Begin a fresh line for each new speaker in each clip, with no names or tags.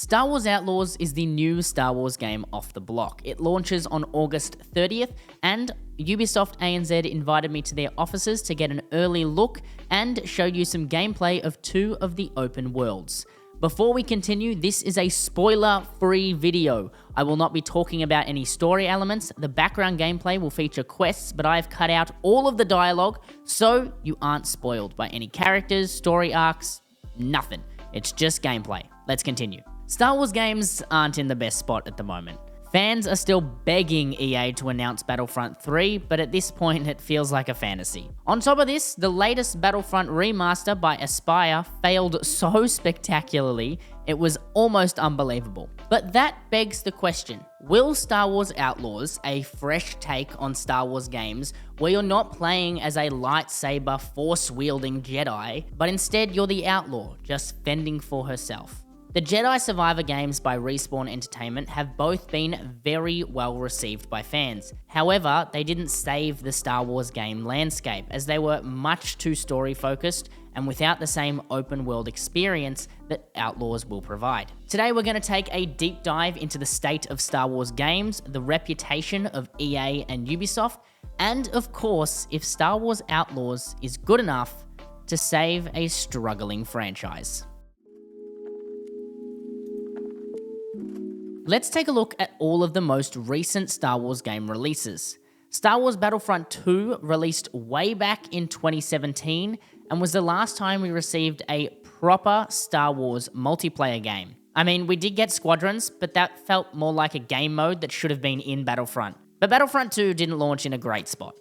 Star Wars Outlaws is the new Star Wars game off the block. It launches on August 30th, and Ubisoft ANZ invited me to their offices to get an early look and show you some gameplay of two of the open worlds. Before we continue, this is a spoiler-free video. I will not be talking about any story elements. The background gameplay will feature quests, but I have cut out all of the dialogue, so you aren't spoiled by any characters, story arcs, nothing. It's just gameplay. Let's continue. Star Wars games aren't in the best spot at the moment. Fans are still begging EA to announce Battlefront 3, but at this point it feels like a fantasy. On top of this, the latest Battlefront remaster by Aspyr failed so spectacularly, it was almost unbelievable. But that begs the question, will Star Wars Outlaws, a fresh take on Star Wars games, where you're not playing as a lightsaber force-wielding Jedi, but instead you're the outlaw, just fending for herself? The Jedi Survivor games by Respawn Entertainment have both been very well received by fans. However, they didn't save the Star Wars game landscape, as they were much too story focused and without the same open world experience that Outlaws will provide. Today we're going to take a deep dive into the state of Star Wars games, the reputation of EA and Ubisoft, and of course, if Star Wars Outlaws is good enough to save a struggling franchise. Let's take a look at all of the most recent Star Wars game releases. Star Wars Battlefront 2 released way back in 2017 and was the last time we received a proper Star Wars multiplayer game. I mean, we did get Squadrons, but that felt more like a game mode that should have been in Battlefront. But Battlefront 2 didn't launch in a great spot.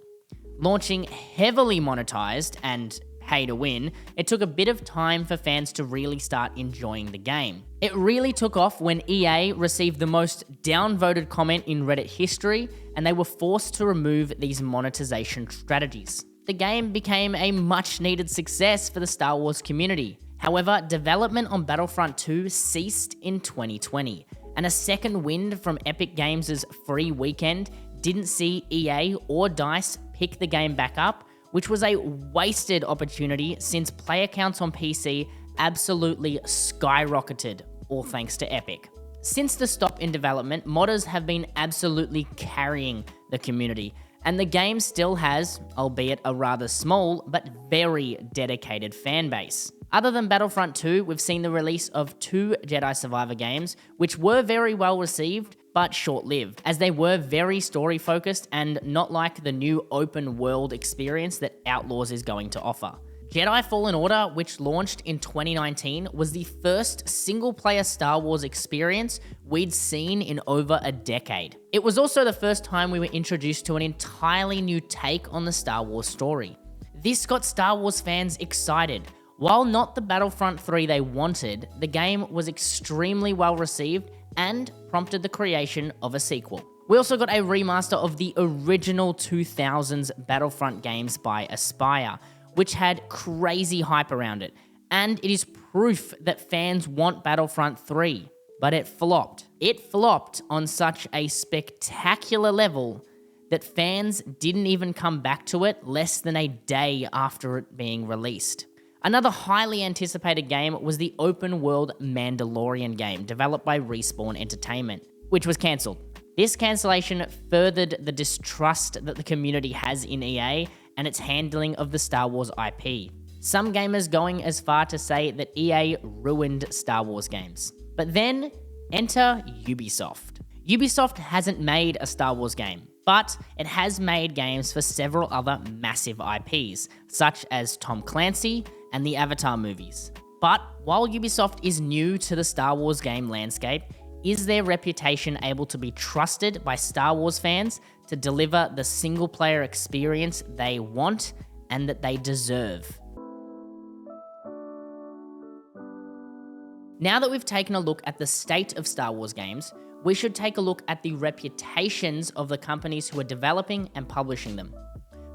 Launching heavily monetized and pay to win, it took a bit of time for fans to really start enjoying the game. It really took off when EA received the most downvoted comment in Reddit history, and they were forced to remove these monetization strategies. The game became a much needed success for the Star Wars community. However, development on Battlefront 2 ceased in 2020, and a second wind from Epic Games' free weekend didn't see EA or DICE pick the game back up, which was a wasted opportunity since player counts on PC absolutely skyrocketed, all thanks to Epic. Since the stop in development, modders have been absolutely carrying the community, and the game still has, albeit a rather small, but very dedicated fan base. Other than Battlefront 2, we've seen the release of two Jedi Survivor games, which were very well received, but short-lived, as they were very story-focused and not like the new open-world experience that Outlaws is going to offer. Jedi Fallen Order, which launched in 2019, was the first single-player Star Wars experience we'd seen in over a decade. It was also the first time we were introduced to an entirely new take on the Star Wars story. This got Star Wars fans excited. While not the Battlefront 3 they wanted, the game was extremely well received and prompted the creation of a sequel. We also got a remaster of the original 2000s Battlefront games by Aspyr, which had crazy hype around it, and it is proof that fans want Battlefront 3, but it flopped. It flopped on such a spectacular level that fans didn't even come back to it less than a day after it being released. Another highly anticipated game was the open-world Mandalorian game developed by Respawn Entertainment, which was cancelled. This cancellation furthered the distrust that the community has in EA and its handling of the Star Wars IP. Some gamers going as far to say that EA ruined Star Wars games. But then, enter Ubisoft. Ubisoft hasn't made a Star Wars game, but it has made games for several other massive IPs, such as Tom Clancy and the Avatar movies. But while Ubisoft is new to the Star Wars game landscape, is their reputation able to be trusted by Star Wars fans to deliver the single-player experience they want and that they deserve? Now that we've taken a look at the state of Star Wars games, we should take a look at the reputations of the companies who are developing and publishing them.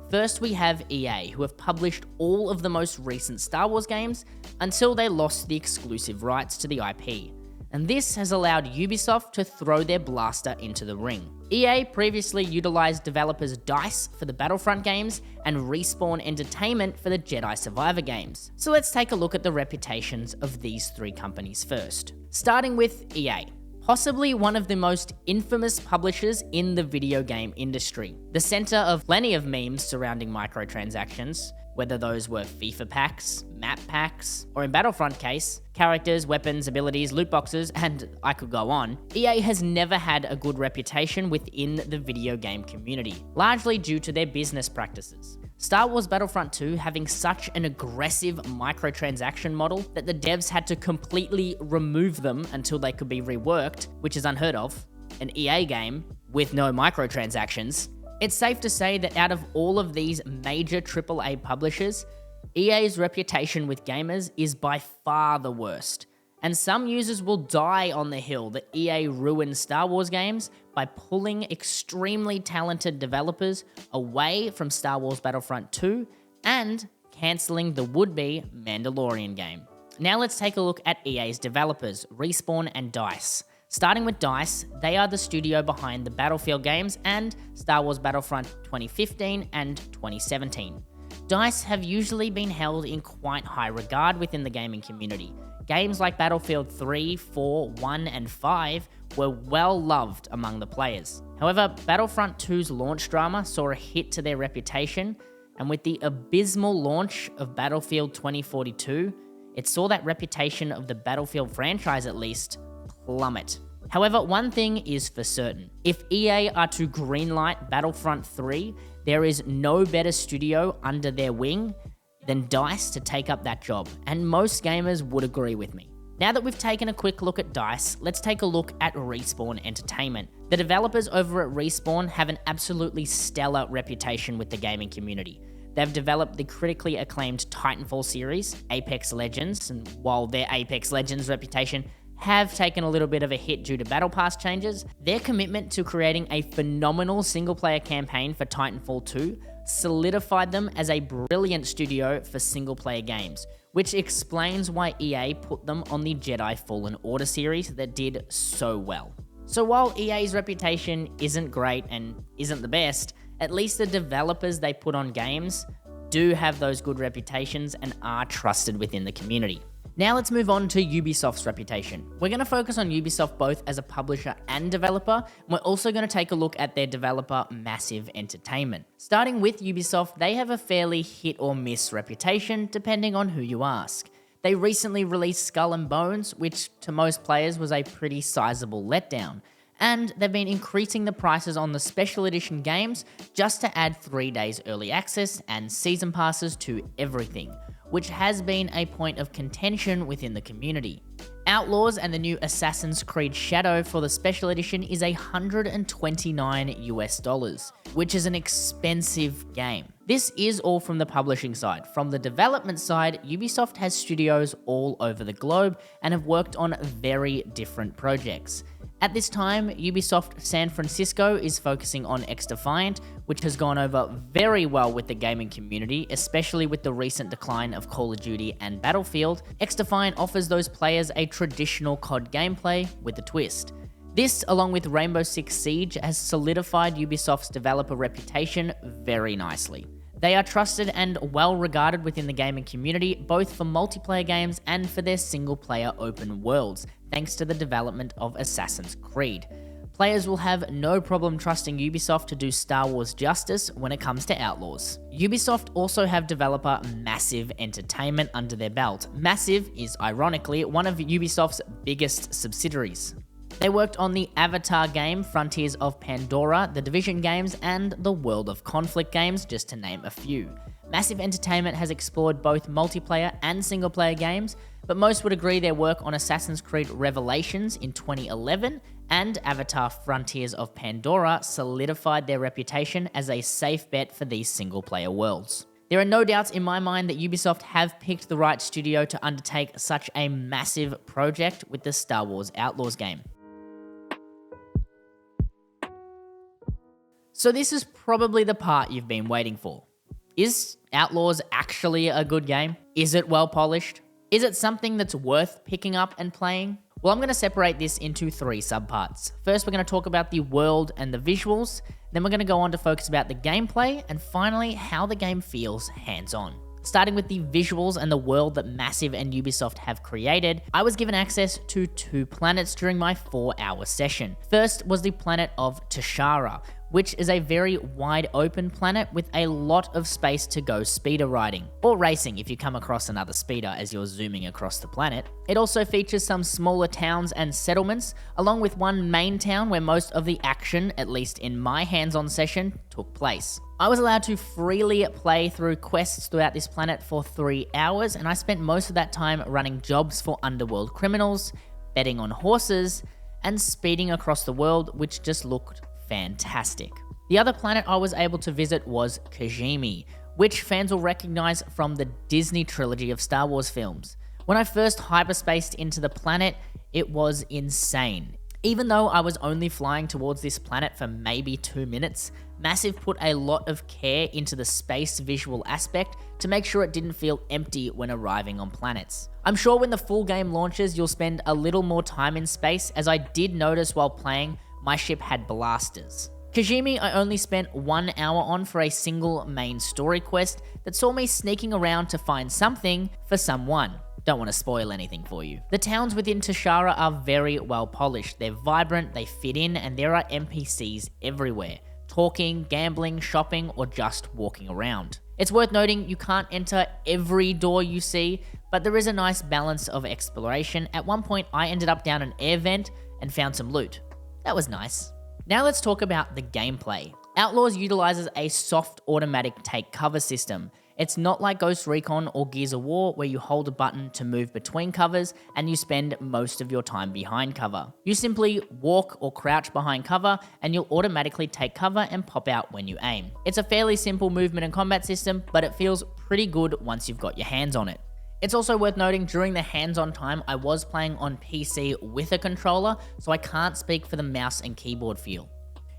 First, we have EA, who have published all of the most recent Star Wars games until they lost the exclusive rights to the IP. and this has allowed Ubisoft to throw their blaster into the ring. EA previously utilized developers DICE for the Battlefront games and Respawn Entertainment for the Jedi Survivor games. So let's take a look at the reputations of these three companies first. Starting with EA. Possibly one of the most infamous publishers in the video game industry. The center of plenty of memes surrounding microtransactions, whether those were FIFA packs, map packs, or in Battlefront case, characters, weapons, abilities, loot boxes, and I could go on. EA has never had a good reputation within the video game community, largely due to their business practices. Star Wars Battlefront 2 having such an aggressive microtransaction model that the devs had to completely remove them until they could be reworked, which is unheard of. An EA game with no microtransactions. It's safe to say that out of all of these major AAA publishers, EA's reputation with gamers is by far the worst. And some users will die on the hill that EA ruined Star Wars games by pulling extremely talented developers away from Star Wars Battlefront 2 and cancelling the would-be Mandalorian game. Now let's take a look at EA's developers, Respawn and DICE. Starting with DICE, they are the studio behind the Battlefield games and Star Wars Battlefront 2015 and 2017. DICE have usually been held in quite high regard within the gaming community. Games like Battlefield 3, 4, 1, and 5 were well loved among the players. However, Battlefront 2's launch drama saw a hit to their reputation, and with the abysmal launch of Battlefield 2042, it saw that reputation of the Battlefield franchise at least plummet. However, one thing is for certain. If EA are to greenlight Battlefront 3, there is no better studio under their wing than DICE to take up that job, and most gamers would agree with me. Now that we've taken a quick look at DICE, let's take a look at Respawn Entertainment. The developers over at Respawn have an absolutely stellar reputation with the gaming community. They've developed the critically acclaimed Titanfall series, Apex Legends, and while their Apex Legends reputation have taken a little bit of a hit due to Battle Pass changes, their commitment to creating a phenomenal single-player campaign for Titanfall 2 solidified them as a brilliant studio for single-player games, which explains why EA put them on the Jedi Fallen Order series that did so well. So while EA's reputation isn't great and isn't the best, at least the developers they put on games do have those good reputations and are trusted within the community. Now let's move on to Ubisoft's reputation. We're going to focus on Ubisoft both as a publisher and developer, and we're also going to take a look at their developer, Massive Entertainment. Starting with Ubisoft, they have a fairly hit or miss reputation, depending on who you ask. They recently released Skull and Bones, which to most players was a pretty sizable letdown. And they've been increasing the prices on the special edition games just to add 3 days early access and season passes to everything, which has been a point of contention within the community. Outlaws and the new Assassin's Creed Shadow for the special edition is $129 US, which is an expensive game. This is all from the publishing side. From the development side, Ubisoft has studios all over the globe and have worked on very different projects. At this time, Ubisoft San Francisco is focusing on X-Defiant, which has gone over very well with the gaming community, especially with the recent decline of Call of Duty and Battlefield. X-Defiant offers those players a traditional COD gameplay with a twist. This, along with Rainbow Six Siege, has solidified Ubisoft's developer reputation very nicely. They are trusted and well regarded within the gaming community, both for multiplayer games and for their single-player open worlds, thanks to the development of Assassin's Creed. Players will have no problem trusting Ubisoft to do Star Wars justice when it comes to Outlaws. Ubisoft also have developer Massive Entertainment under their belt. Massive is, ironically, one of Ubisoft's biggest subsidiaries. They worked on the Avatar game, Frontiers of Pandora, the Division games, and the World of Conflict games, just to name a few. Massive Entertainment has explored both multiplayer and single-player games, but most would agree their work on Assassin's Creed Revelations in 2011 and Avatar Frontiers of Pandora solidified their reputation as a safe bet for these single-player worlds. There are no doubts in my mind that Ubisoft have picked the right studio to undertake such a massive project with the Star Wars Outlaws game. So this is probably the part you've been waiting for. Is Outlaws actually a good game? Is it well polished? Is it something that's worth picking up and playing? Well, I'm going to separate this into 3 subparts. First, we're going to talk about the world and the visuals, then we're going to go on to focus about the gameplay, and finally, how the game feels hands-on. Starting with the visuals and the world that Massive and Ubisoft have created, I was given access to 2 planets during my 4-hour session. First was the planet of Tashara, which is a very wide open planet with a lot of space to go speeder riding, or racing if you come across another speeder as you're zooming across the planet. It also features some smaller towns and settlements, along with one main town where most of the action, at least in my hands-on session, took place. I was allowed to freely play through quests throughout this planet for 3 hours, and I spent most of that time running jobs for underworld criminals, betting on horses, and speeding across the world, which just looked fantastic. The other planet I was able to visit was Kijimi, which fans will recognize from the Disney trilogy of Star Wars films. When I first hyperspaced into the planet, it was insane. Even though I was only flying towards this planet for maybe 2 minutes, Massive put a lot of care into the space visual aspect to make sure it didn't feel empty when arriving on planets. I'm sure when the full game launches, you'll spend a little more time in space, as I did notice while playing my ship had blasters. Kijimi I only spent 1 hour on for a single main story quest that saw me sneaking around to find something for someone. Don't want to spoil anything for you. The towns within Tashara are very well polished. They're vibrant, they fit in, and there are NPCs everywhere, talking, gambling, shopping, or just walking around. It's worth noting you can't enter every door you see, but there is a nice balance of exploration. At one point, I ended up down an air vent and found some loot. That was nice. Now let's talk about the gameplay. Outlaws utilizes a soft automatic take cover system. It's not like Ghost Recon or Gears of War where you hold a button to move between covers and you spend most of your time behind cover. You simply walk or crouch behind cover and you'll automatically take cover and pop out when you aim. It's a fairly simple movement and combat system, but it feels pretty good once you've got your hands on it. It's also worth noting during the hands-on time I was playing on PC with a controller, so I can't speak for the mouse and keyboard feel.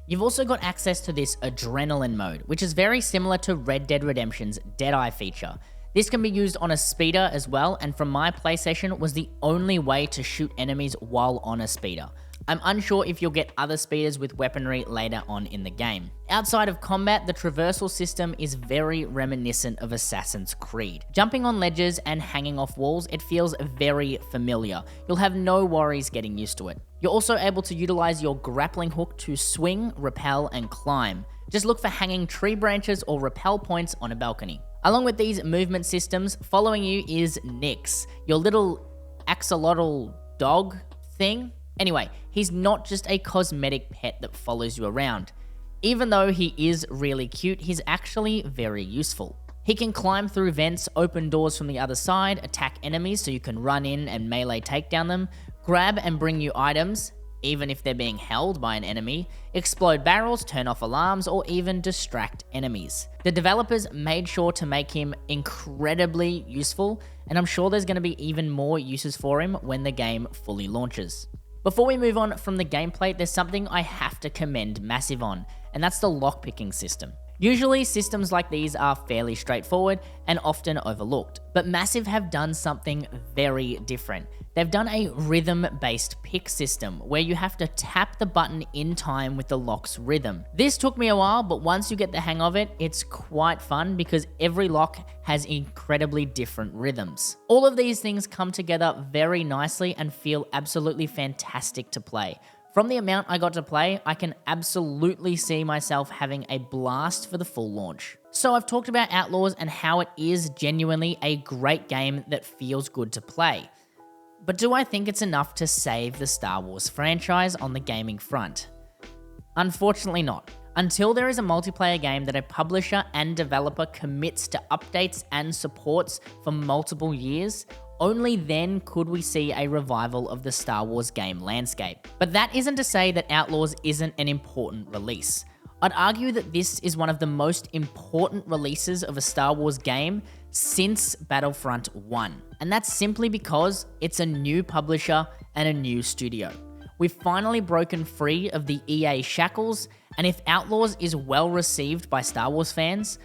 You've also got access to this Adrenaline mode, which is very similar to Red Dead Redemption's Deadeye feature. This can be used on a speeder as well, and from my play session was the only way to shoot enemies while on a speeder. I'm unsure if you'll get other speeders with weaponry later on in the game. Outside of combat, the traversal system is very reminiscent of Assassin's Creed. Jumping on ledges and hanging off walls, it feels very familiar. You'll have no worries getting used to it. You're also able to utilize your grappling hook to swing, rappel, and climb. Just look for hanging tree branches or rappel points on a balcony. Along with these movement systems, following you is Nyx, your little axolotl dog thing. Anyway, he's not just a cosmetic pet that follows you around. Even though he is really cute, he's actually very useful. He can climb through vents, open doors from the other side, attack enemies so you can run in and melee takedown them, grab and bring you items, even if they're being held by an enemy, explode barrels, turn off alarms, or even distract enemies. The developers made sure to make him incredibly useful, and I'm sure there's going to be even more uses for him when the game fully launches. Before we move on from the gameplay, there's something I have to commend Massive on, and that's the lockpicking system. Usually, systems like these are fairly straightforward and often overlooked, but Massive have done something very different. They've done a rhythm-based pick system where you have to tap the button in time with the lock's rhythm. This took me a while, but once you get the hang of it, it's quite fun because every lock has incredibly different rhythms. All of these things come together very nicely and feel absolutely fantastic to play. From the amount I got to play, I can absolutely see myself having a blast for the full launch. So I've talked about Outlaws and how it is genuinely a great game that feels good to play. But do I think it's enough to save the Star Wars franchise on the gaming front? Unfortunately not. Until there is a multiplayer game that a publisher and developer commits to updates and supports for multiple years, only then could we see a revival of the Star Wars game landscape. But that isn't to say that Outlaws isn't an important release. I'd argue that this is one of the most important releases of a Star Wars game since Battlefront 1. And that's simply because it's a new publisher and a new studio. We've finally broken free of the EA shackles, and if Outlaws is well received by Star Wars fans,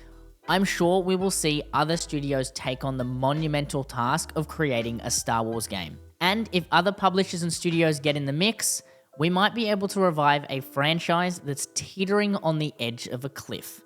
I'm sure we will see other studios take on the monumental task of creating a Star Wars game. And if other publishers and studios get in the mix, we might be able to revive a franchise that's teetering on the edge of a cliff.